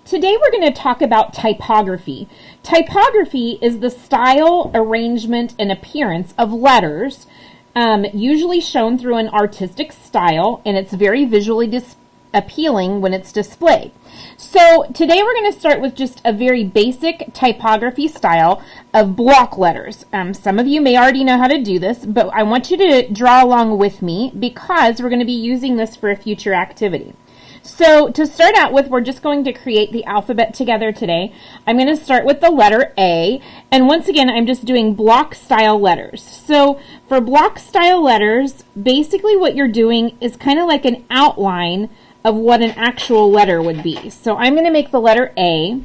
Today we're going to talk about typography. Typography is the style, arrangement, and appearance of letters, usually shown through an artistic style, and it's very visually appealing when it's displayed. So today we're going to start with just a very basic typography style of block letters. Some of you may already know how to do this, but I want you to draw along with me because we're going to be using this for a future activity. So to start out with, we're just going to create the alphabet together today. I'm going to start with the letter A, and once again, I'm just doing block style letters. So for block style letters, basically what you're doing is kind of like an outline of what an actual letter would be. So I'm going to make the letter A.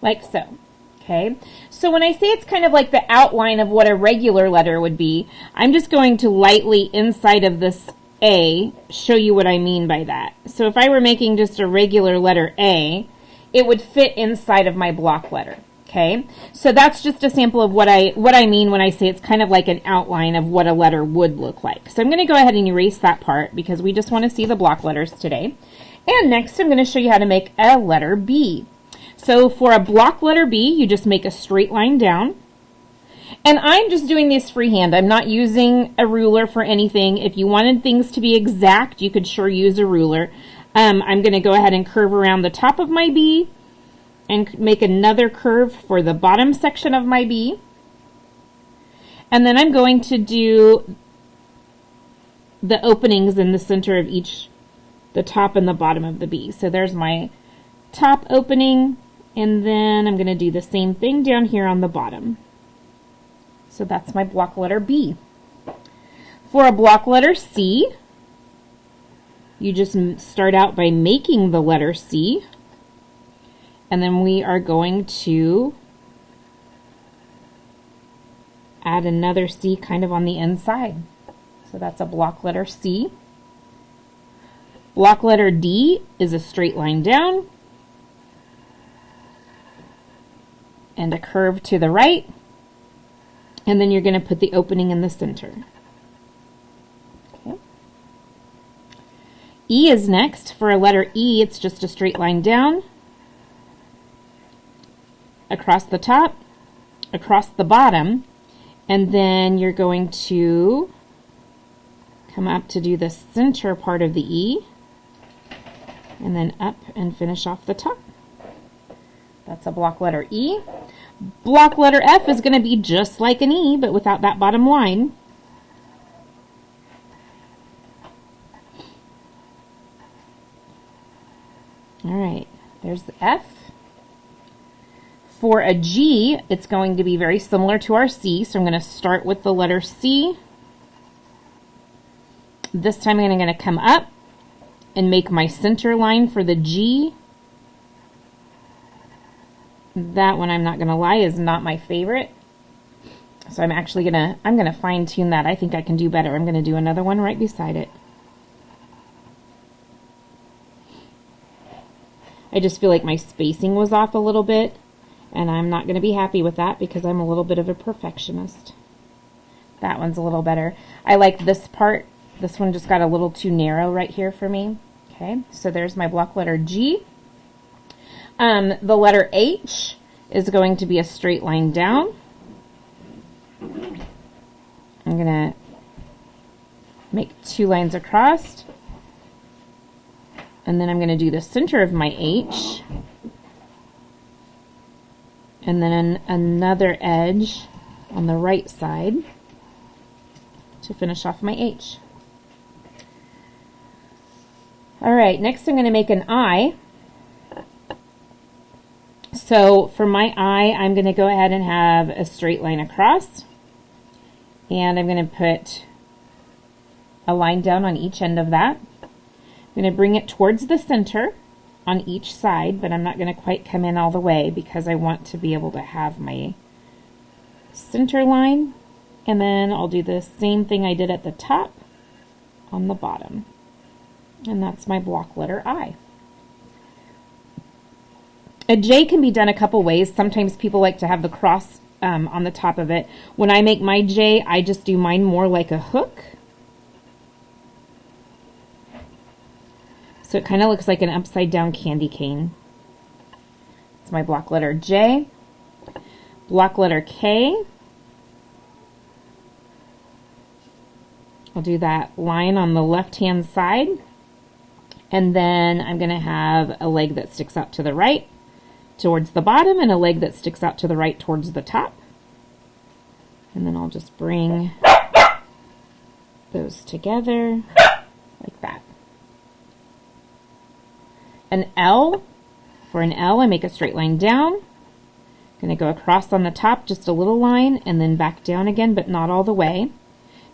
Like so. Okay, so when I say it's kind of like the outline of what a regular letter would be, I'm just going to lightly inside of this A show you what I mean by that. So if I were making just a regular letter A, it would fit inside of my block letter. Okay, so that's just a sample of what I mean when I say it's kind of like an outline of what a letter would look like. So I'm going to go ahead and erase that part because we just want to see the block letters today. And next I'm going to show you how to make a letter B. So for a block letter B, you just make a straight line down. And I'm just doing this freehand. I'm not using a ruler for anything. If you wanted things to be exact, you could sure use a ruler. I'm going to go ahead and curve around the top of my B and make another curve for the bottom section of my B. And then I'm going to do the openings in the center of each, the top and the bottom of the B. So there's my top opening. And then I'm going to do the same thing down here on the bottom. So that's my block letter B. For a block letter C, you just start out by making the letter C. And then we are going to add another C kind of on the inside. So that's a block letter C. Block letter D is a straight line down and a curve to the right, and then you're going to put the opening in the center. Okay. E is next. For a letter E, it's just a straight line down, across the top, across the bottom, and then you're going to come up to do the center part of the E, and then up and finish off the top. That's a block letter E. Block letter F is going to be just like an E, but without that bottom line. All right, there's the F. For a G, it's going to be very similar to our C, so I'm going to start with the letter C. This time I'm going to come up and make my center line for the G. That one, I'm not going to lie, is not my favorite. So I'm actually going to fine tune that. I think I can do better. I'm going to do another one right beside it. I just feel like my spacing was off a little bit, and I'm not going to be happy with that because I'm a little bit of a perfectionist. That one's a little better. I like this part. This one just got a little too narrow right here for me. Okay, so there's my block letter G. The letter H is going to be a straight line down. I'm going to make 2 lines across. And then I'm going to do the center of my H. And then another edge on the right side to finish off my H. All right, next I'm going to make an I. So for my I, I'm going to go ahead and have a straight line across, and I'm going to put a line down on each end of that. I'm going to bring it towards the center on each side, but I'm not going to quite come in all the way because I want to be able to have my center line, and then I'll do the same thing I did at the top on the bottom. And that's my block letter I. A J can be done a couple ways. Sometimes people like to have the cross on the top of it. When I make my J, I just do mine more like a hook. So it kind of looks like an upside down candy cane. It's my block letter J. Block letter K. I'll do that line on the left-hand side. And then I'm going to have a leg that sticks out to the right towards the bottom and a leg that sticks out to the right towards the top. And then I'll just bring those together like that. An L. For an L, I make a straight line down. I'm going to go across on the top, just a little line, and then back down again, but not all the way,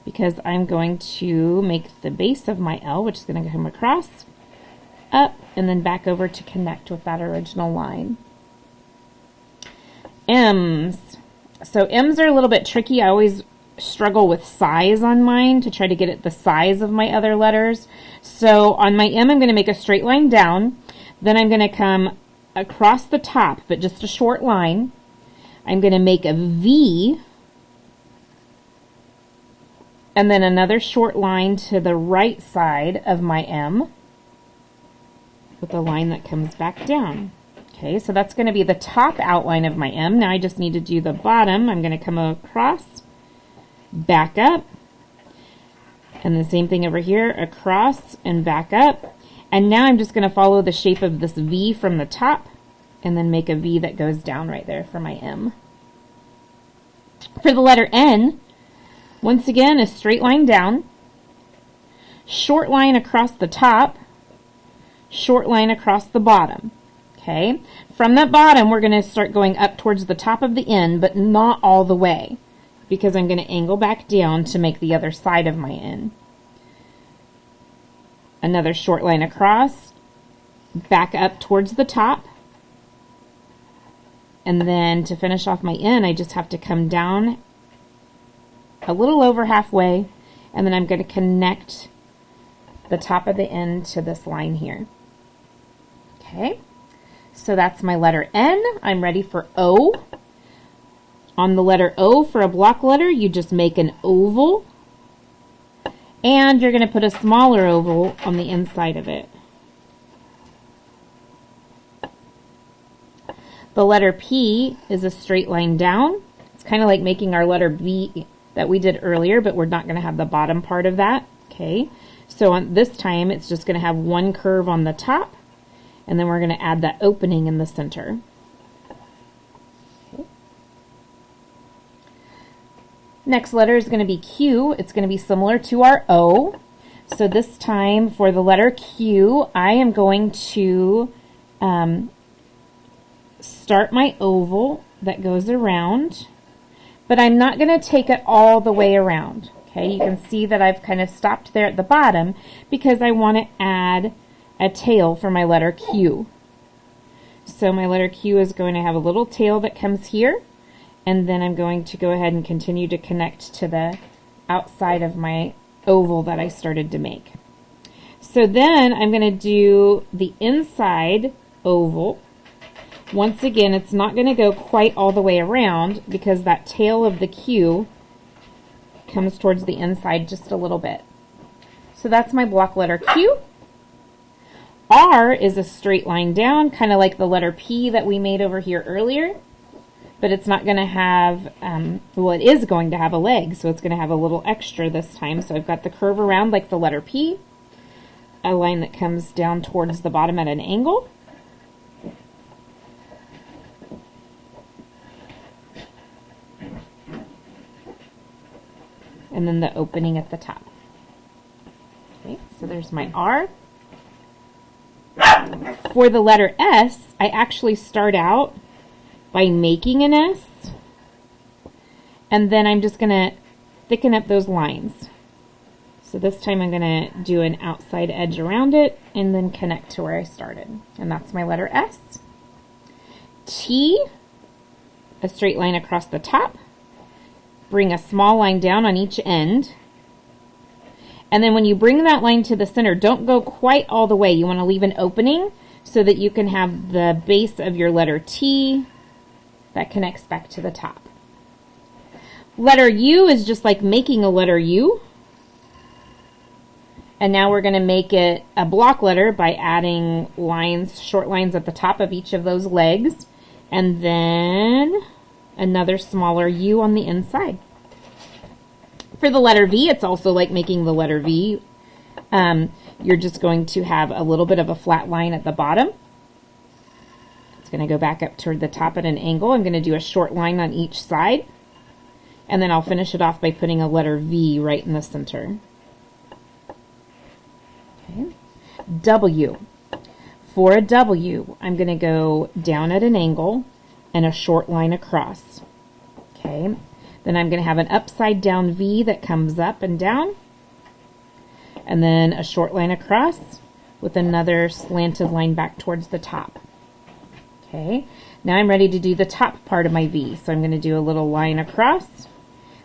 because I'm going to make the base of my L, which is going to come across, up, and then back over to connect with that original line. M's. So M's are a little bit tricky. I always struggle with size on mine to try to get it the size of my other letters. So on my M, I'm going to make a straight line down. Then I'm going to come across the top, but just a short line. I'm going to make a V, and then another short line to the right side of my M with a line that comes back down. Okay, so that's going to be the top outline of my M. Now I just need to do the bottom. I'm going to come across, back up, and the same thing over here, across and back up. And now I'm just going to follow the shape of this V from the top and then make a V that goes down right there for my M. For the letter N, once again, a straight line down, short line across the top, short line across the bottom. Okay, from that bottom, we're going to start going up towards the top of the N, but not all the way, because I'm going to angle back down to make the other side of my N. Another short line across, back up towards the top, and then to finish off my N, I just have to come down a little over halfway, and then I'm going to connect the top of the N to this line here. Okay, so that's my letter N. I'm ready for O. On the letter O, for a block letter, you just make an oval, and you're going to put a smaller oval on the inside of it. The letter P is a straight line down. It's kind of like making our letter B that we did earlier, but we're not going to have the bottom part of that. Okay, so on this time, it's just going to have one curve on the top, and then we're going to add that opening in the center. Okay. Next letter is going to be Q. It's going to be similar to our O. So this time for the letter Q, I am going to start my oval that goes around, but I'm not going to take it all the way around. Okay, you can see that I've kind of stopped there at the bottom because I want to add a tail for my letter Q. So my letter Q is going to have a little tail that comes here, and then I'm going to go ahead and continue to connect to the outside of my oval that I started to make. So then I'm going to do the inside oval. Once again, it's not going to go quite all the way around because that tail of the Q comes towards the inside just a little bit. So that's my block letter Q. R is a straight line down, kind of like the letter P that we made over here earlier, but it's not going to have, well, it is going to have a leg, so it's going to have a little extra this time. So I've got the curve around like the letter P, a line that comes down towards the bottom at an angle, and then the opening at the top. Okay, so there's my R. For the letter S, I actually start out by making an S, and then I'm just going to thicken up those lines. So this time I'm going to do an outside edge around it and then connect to where I started. And that's my letter S. T, a straight line across the top. Bring a small line down on each end. And then when you bring that line to the center, don't go quite all the way. You want to leave an opening so that you can have the base of your letter T that connects back to the top. Letter U is just like making a letter U. And now we're going to make it a block letter by adding lines, short lines at the top of each of those legs, and then another smaller U on the inside. For the letter V, it's also like making the letter V. You're just going to have a little bit of a flat line at the bottom. It's going to go back up toward the top at an angle. I'm going to do a short line on each side, and then I'll finish it off by putting a letter V right in the center. Okay. W. For a W, I'm going to go down at an angle and a short line across. Okay. Then I'm going to have an upside down V that comes up and down, and then a short line across with another slanted line back towards the top. Okay. Now I'm ready to do the top part of my V. So I'm going to do a little line across.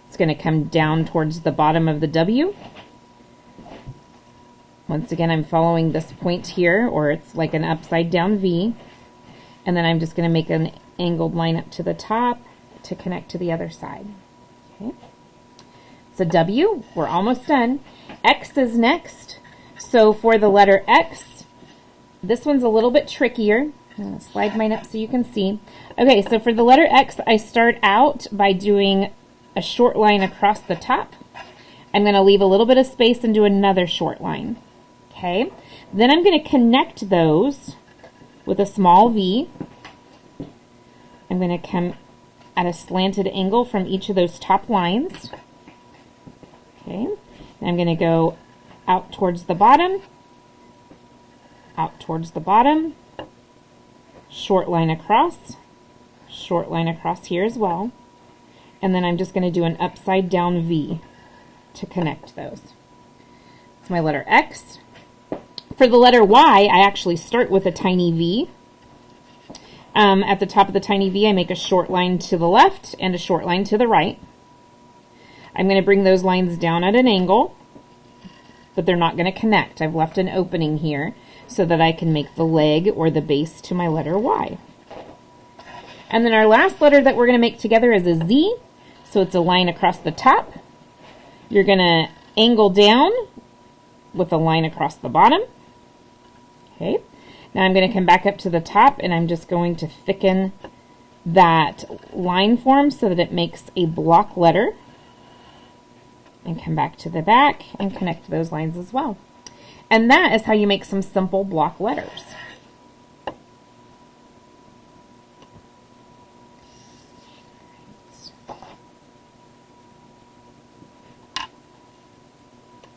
It's going to come down towards the bottom of the W. Once again, I'm following this point here, or it's like an upside down V. And then I'm just going to make an angled line up to the top to connect to the other side. Okay. So W, we're almost done. X is next. So for the letter X, this one's a little bit trickier. I'm going to slide mine up so you can see. Okay, so for the letter X, I start out by doing a short line across the top. I'm going to leave a little bit of space and do another short line. Okay, then I'm going to connect those with a small V. I'm going to come at a slanted angle from each of those top lines. Okay, and I'm going to go out towards the bottom, short line across here as well, and then I'm just going to do an upside down V to connect those. It's my letter X. For the letter Y, I actually start with a tiny V. At the top of the tiny V, I make a short line to the left and a short line to the right. I'm going to bring those lines down at an angle, but they're not going to connect. I've left an opening here so that I can make the leg or the base to my letter Y. And then our last letter that we're going to make together is a Z. So it's a line across the top. You're going to angle down with a line across the bottom. Okay. Now I'm going to come back up to the top, and I'm just going to thicken that line form so that it makes a block letter. And come back to the back and connect those lines as well. And that is how you make some simple block letters.